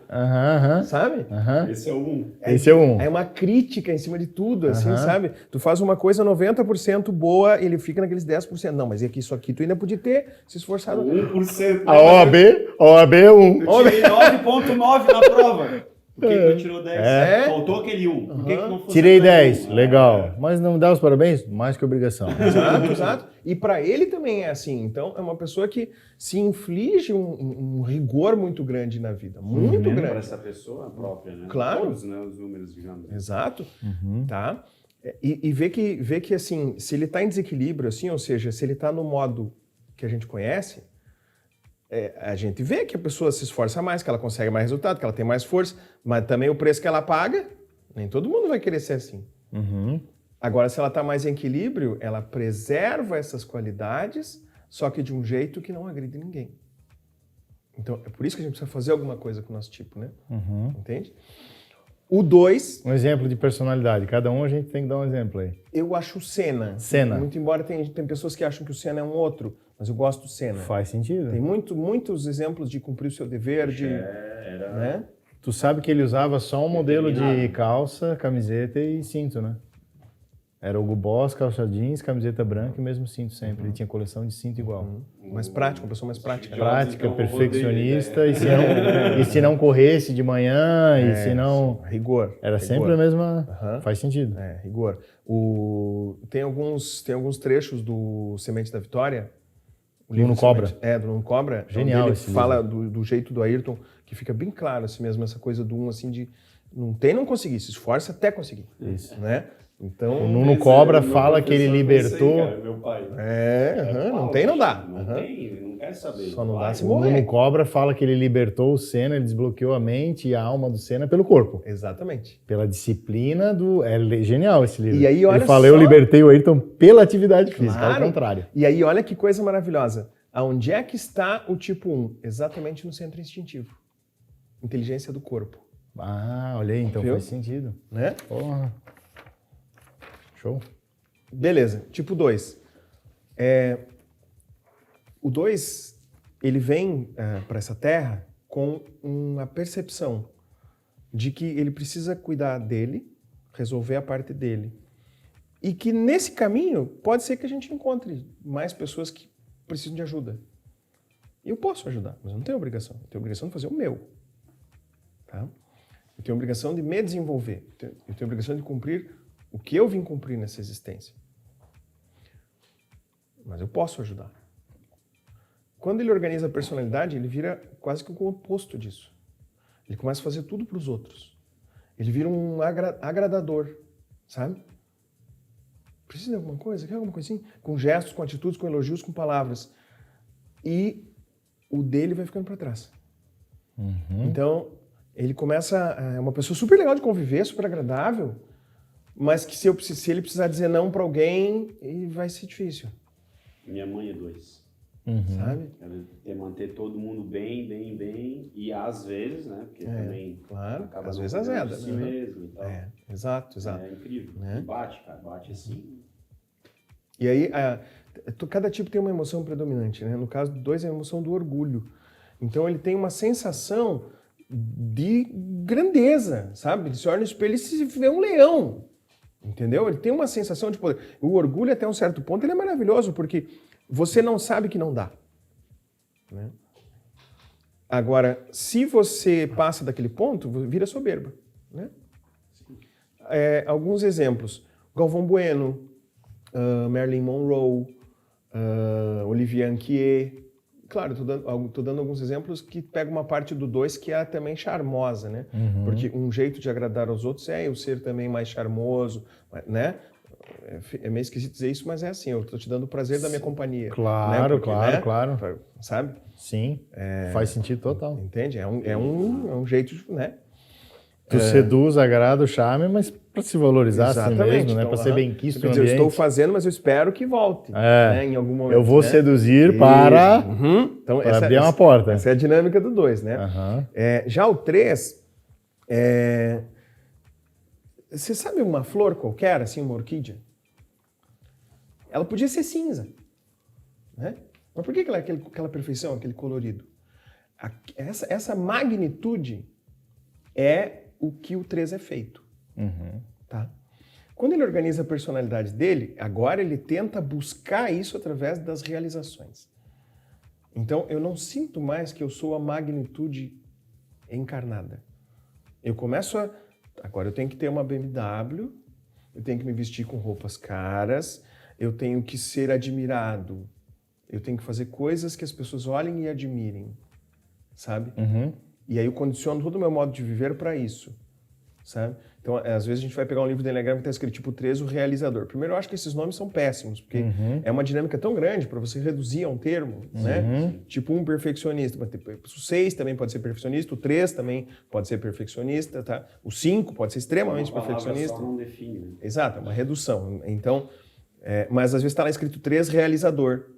sabe? Esse é o 1. Esse é o 1. É uma crítica em cima de tudo, assim, sabe? Tu faz uma coisa 90% boa, ele fica naqueles 10%. Não, mas isso aqui tu ainda podia ter se esforçado. 1%. A OAB é 1. Eu tirei 9,9 na prova. Por que que não tirou 10? Faltou aquele 1. Por que que não funcionou? Tirei 10, legal. Mas não me dá os parabéns? Mais que obrigação. Exato. E para ele também é assim. Então, é uma pessoa que se inflige um rigor muito grande na vida. Muito Para grande. essa pessoa própria, né? Claro. Todos, né, os números, digamos. Exato. Tá? E vê que, assim, se ele está em desequilíbrio, assim, ou seja, se ele está no modo que a gente conhece, a gente vê que a pessoa se esforça mais, que ela consegue mais resultado, que ela tem mais força, mas também o preço que ela paga, nem todo mundo vai querer ser assim. Agora, se ela está mais em equilíbrio, ela preserva essas qualidades, só que de um jeito que não agride ninguém. Então, é por isso que a gente precisa fazer alguma coisa com o nosso tipo, né? Entende? O 2... Um exemplo de personalidade. Cada um a gente tem que dar um exemplo aí. Eu acho o Senna. Muito embora tem pessoas que acham que o Senna é um outro, mas eu gosto do Senna. Faz sentido. Tem muitos exemplos de cumprir o seu dever, né? Tu sabe que ele usava só um modelo de calça, camiseta e cinto, né? Era Hugo Boss, calça jeans, camiseta branca e mesmo cinto sempre. Ele tinha coleção de cinto igual. Mais prático, uma pessoa mais prática. Prática, então, perfeccionista. E se não corresse de manhã, e se não... Rigor. Era sempre a mesma... Faz sentido. Rigor. Tem alguns trechos do Semente da Vitória. O livro Nuno Cobra. do Nuno Cobra. Genial Ele esse fala do jeito do Ayrton, que fica bem claro assim mesmo, essa coisa do assim, de não conseguir, se esforça até conseguir. Isso. Né? Então, O Nuno Cobra fala que ele libertou... Cara, meu pai. não tem, não dá. Não tem, não quer saber. Só não dá se O morrer. Nuno Cobra fala que ele libertou o Senna, ele desbloqueou a mente e a alma do Senna pelo corpo. Exatamente. Pela disciplina do... É genial esse livro. E aí, olha ele fala, só... eu libertei o Ayrton pela atividade física, ao contrário. E aí, olha que coisa maravilhosa. Aonde é que está o tipo 1? Exatamente no centro instintivo. Inteligência do corpo. Ah, olha aí, então Viu? faz sentido. Né? Porra. Show. Beleza. Tipo 2. O 2, ele vem para essa terra com uma percepção de que ele precisa cuidar dele, resolver a parte dele. E que nesse caminho pode ser que a gente encontre mais pessoas que precisam de ajuda. Eu posso ajudar, mas eu não tenho obrigação. Eu tenho obrigação de fazer o meu. Tá? Eu tenho a obrigação de me desenvolver. Eu tenho a obrigação de cumprir o que eu vim cumprir nessa existência. Mas eu posso ajudar. Quando ele organiza a personalidade, ele vira quase que o oposto disso. Ele começa a fazer tudo para os outros. Ele vira um agradador, sabe? Precisa de alguma coisa? Quer alguma coisinha? Com gestos, com atitudes, com elogios, com palavras. E o dele vai ficando para trás. Então, ele começa... É uma pessoa super legal de conviver, super agradável, mas que se ele precisar dizer não para alguém, vai ser difícil. Minha mãe é 2. Sabe? Ela é manter todo mundo bem, e às vezes, né? Porque também claro, acaba às não vezes cuidando azeda, de si né? mesmo e tal. Exato. É incrível. Né? E bate, cara, bate assim. E aí, cada tipo tem uma emoção predominante, né? No caso do 2 é a emoção do orgulho. Então ele tem uma sensação de grandeza, sabe? Ele se olha no espelho e se vê um leão, entendeu? Ele tem uma sensação de poder. O orgulho, até um certo ponto, ele é maravilhoso, porque você não sabe que não dá. Né? Agora, se você passa daquele ponto, vira soberba. Né? Alguns exemplos. Galvão Bueno, Marilyn Monroe, Olivier Anquier. Claro, estou dando alguns exemplos que pegam uma parte do 2 que é também charmosa, né? Porque um jeito de agradar aos outros é eu ser também mais charmoso, né? É meio esquisito dizer isso, mas é assim, eu estou te dando o prazer da minha companhia. Claro, né? Porque, claro. Sabe? Sim, faz sentido total. Entende? É um jeito, né? Tu seduz, agrada o charme, mas para se valorizar assim mesmo, né? Então, para ser bem quisto no ambiente. Eu estou ambiente. fazendo, mas eu espero que volte. Né? Em algum momento. Eu vou seduzir para então, abrir uma porta. Essa é a dinâmica do 2, né? Já o 3, você sabe uma flor qualquer, assim, uma orquídea? Ela podia ser cinza, né? Mas por que ela é aquela perfeição, aquele colorido? Essa magnitude é o que o 3 é feito. Tá? Quando ele organiza a personalidade dele, agora ele tenta buscar isso através das realizações. Então, eu não sinto mais que eu sou a magnitude encarnada. Eu começo a... Agora eu tenho que ter uma BMW, eu tenho que me vestir com roupas caras, eu tenho que ser admirado, eu tenho que fazer coisas que as pessoas olhem e admirem, sabe? E aí eu condiciono todo o meu modo de viver para isso, sabe? Então, às vezes a gente vai pegar um livro do Enneagrama que está escrito tipo 3, o realizador. Primeiro, eu acho que esses nomes são péssimos, porque é uma dinâmica tão grande para você reduzir a um termo, né? Tipo um perfeccionista. O 6 também pode ser perfeccionista, o 3 também pode ser perfeccionista, tá? O 5 pode ser extremamente perfeccionista. Só não define, né? Exato, é uma redução. Então, mas às vezes está lá escrito 3, realizador.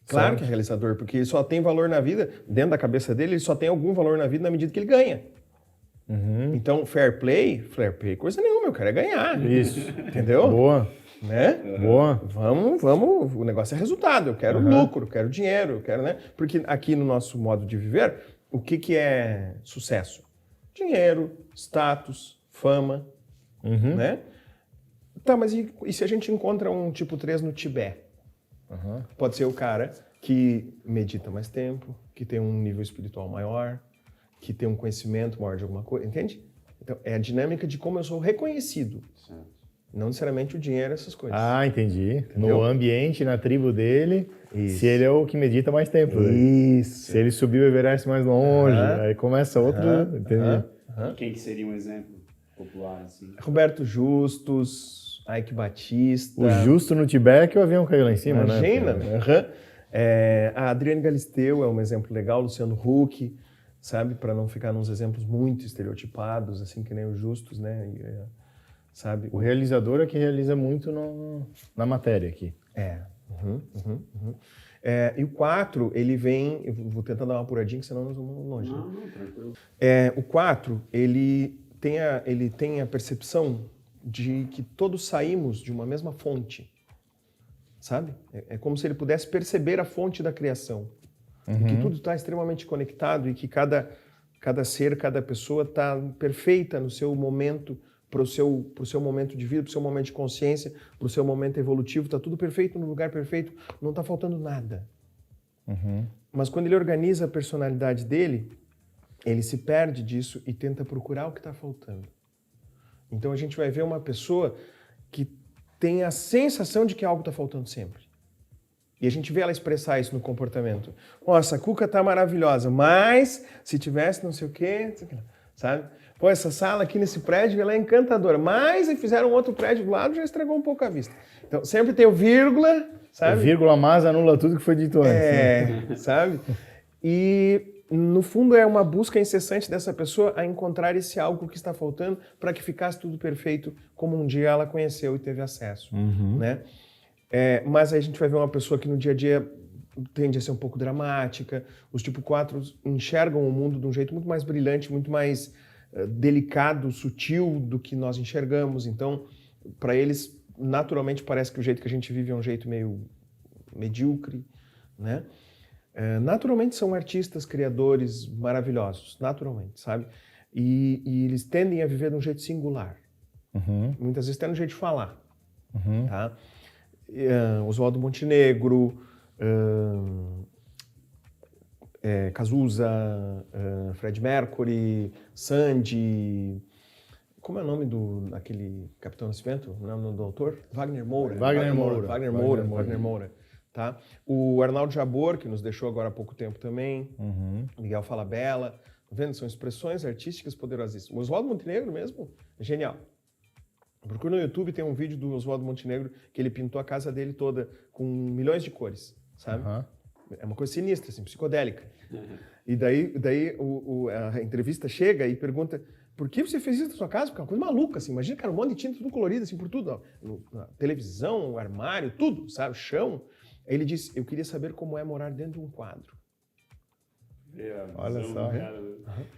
Claro Certo. que é realizador, porque ele só tem valor na vida, dentro da cabeça dele, ele só tem algum valor na vida na medida que ele ganha. Então, fair play, coisa nenhuma, eu quero é ganhar. Isso. Entendeu? Boa. Né? Boa. Vamos, o negócio é resultado, eu quero lucro, eu quero dinheiro, eu quero, né? Porque aqui no nosso modo de viver, o que é sucesso? Dinheiro, status, fama, né? Tá, mas e se a gente encontra um tipo 3 no Tibete? Pode ser o cara que medita mais tempo, que tem um nível espiritual maior, que tem um conhecimento maior de alguma coisa, entende? Então, é a dinâmica de como eu sou reconhecido. Certo. Não necessariamente o dinheiro, essas coisas. Ah, entendi. Entendeu? No ambiente, na tribo dele, Isso. se ele é o que medita mais tempo. Né? Isso. Se ele subiu o Everest mais longe, aí começa outro... Entendi. E quem que seria um exemplo popular, assim? Roberto Justus, Ike Batista. O justo no Tibete que o avião caiu lá em cima, Imagina, né? A Adriane Galisteu é um exemplo legal, Luciano Huck, sabe? Para não ficar nos exemplos muito estereotipados, assim, que nem o Justus, né? Sabe? O realizador é que realiza muito na matéria aqui. E o 4, ele vem... Eu vou tentar dar uma apuradinha, que senão nós vamos longe. Não, tranquilo. O 4, ele tem a percepção de que todos saímos de uma mesma fonte, sabe? É como se ele pudesse perceber a fonte da criação. E que tudo está extremamente conectado e que cada ser, cada pessoa está perfeita no seu momento, para o seu momento de vida, para o seu momento de consciência, para o seu momento evolutivo, está tudo perfeito no lugar perfeito, não está faltando nada. Mas quando ele organiza a personalidade dele, ele se perde disso e tenta procurar o que está faltando. Então a gente vai ver uma pessoa que tem a sensação de que algo está faltando sempre. E a gente vê ela expressar isso no comportamento. Nossa, a cuca tá maravilhosa, mas se tivesse não sei o quê, sabe? Pô, essa sala aqui nesse prédio, ela é encantadora, mas se fizeram outro prédio do lado, já estragou um pouco a vista. Então, sempre tem o vírgula, sabe? O vírgula mais anula tudo que foi dito antes. Né? Sabe? E, no fundo, é uma busca incessante dessa pessoa a encontrar esse algo que está faltando para que ficasse tudo perfeito como um dia ela conheceu e teve acesso, né? Mas aí a gente vai ver uma pessoa que no dia a dia tende a ser um pouco dramática. Os tipo 4 enxergam o mundo de um jeito muito mais brilhante, muito mais delicado, sutil do que nós enxergamos. Então, para eles, naturalmente, parece que o jeito que a gente vive é um jeito meio medíocre, né? Naturalmente são artistas, criadores maravilhosos, naturalmente, sabe? E eles tendem a viver de um jeito singular. Muitas vezes até no jeito de falar, tá? Oswaldo Montenegro, Cazuza, Fred Mercury, Sandy, como é o nome daquele Capitão Nascimento? Não é o nome do autor? Wagner Moura. Wagner Moura. Tá? O Arnaldo Jabor, que nos deixou agora há pouco tempo também, Miguel Falabella, tá vendo? São expressões artísticas poderosíssimas. O Oswaldo Montenegro mesmo é genial. Procura no YouTube, tem um vídeo do Oswaldo Montenegro que ele pintou a casa dele toda com milhões de cores, sabe? É uma coisa sinistra, assim, psicodélica. E daí a entrevista chega e pergunta: por que você fez isso na sua casa? Porque é uma coisa maluca, assim. Imagina, cara, um monte de tinta, tudo colorido, assim, por tudo. Ó. Na televisão, o armário, tudo, sabe? O chão. Aí ele disse: eu queria saber como é morar dentro de um quadro. Olha só.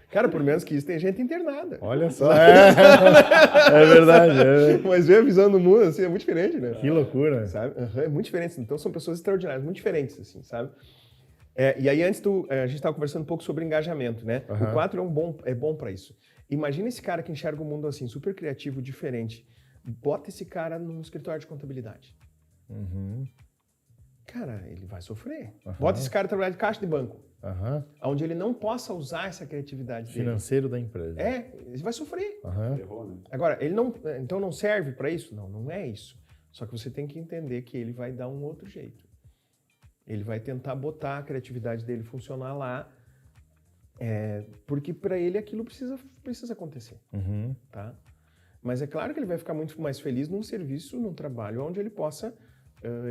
Cara, por menos que isso, tem gente internada. Olha só. É verdade. Mas ver a visão do mundo, assim, é muito diferente, né? Que loucura. Sabe? É muito diferente. Então, são pessoas extraordinárias, muito diferentes, assim, sabe? E aí, antes, a gente estava conversando um pouco sobre engajamento, né? O 4 é bom para isso. Imagina esse cara que enxerga o mundo assim, super criativo, diferente. Bota esse cara num escritório de contabilidade. Cara, ele vai sofrer. Bota esse cara a trabalhar de caixa de banco. Onde ele não possa usar essa criatividade financeiro da empresa. Ele vai sofrer. Errou, né? Agora, então não serve para isso? Não é isso. Só que você tem que entender que ele vai dar um outro jeito. Ele vai tentar botar a criatividade dele funcionar lá, porque para ele aquilo precisa acontecer. Tá? Mas é claro que ele vai ficar muito mais feliz num serviço, num trabalho onde ele possa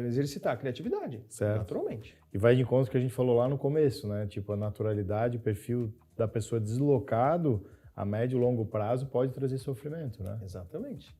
exercitar a criatividade, naturalmente. E vai de encontro com o que a gente falou lá no começo, né? Tipo, a naturalidade, o perfil da pessoa deslocado a médio e longo prazo pode trazer sofrimento, né? Exatamente.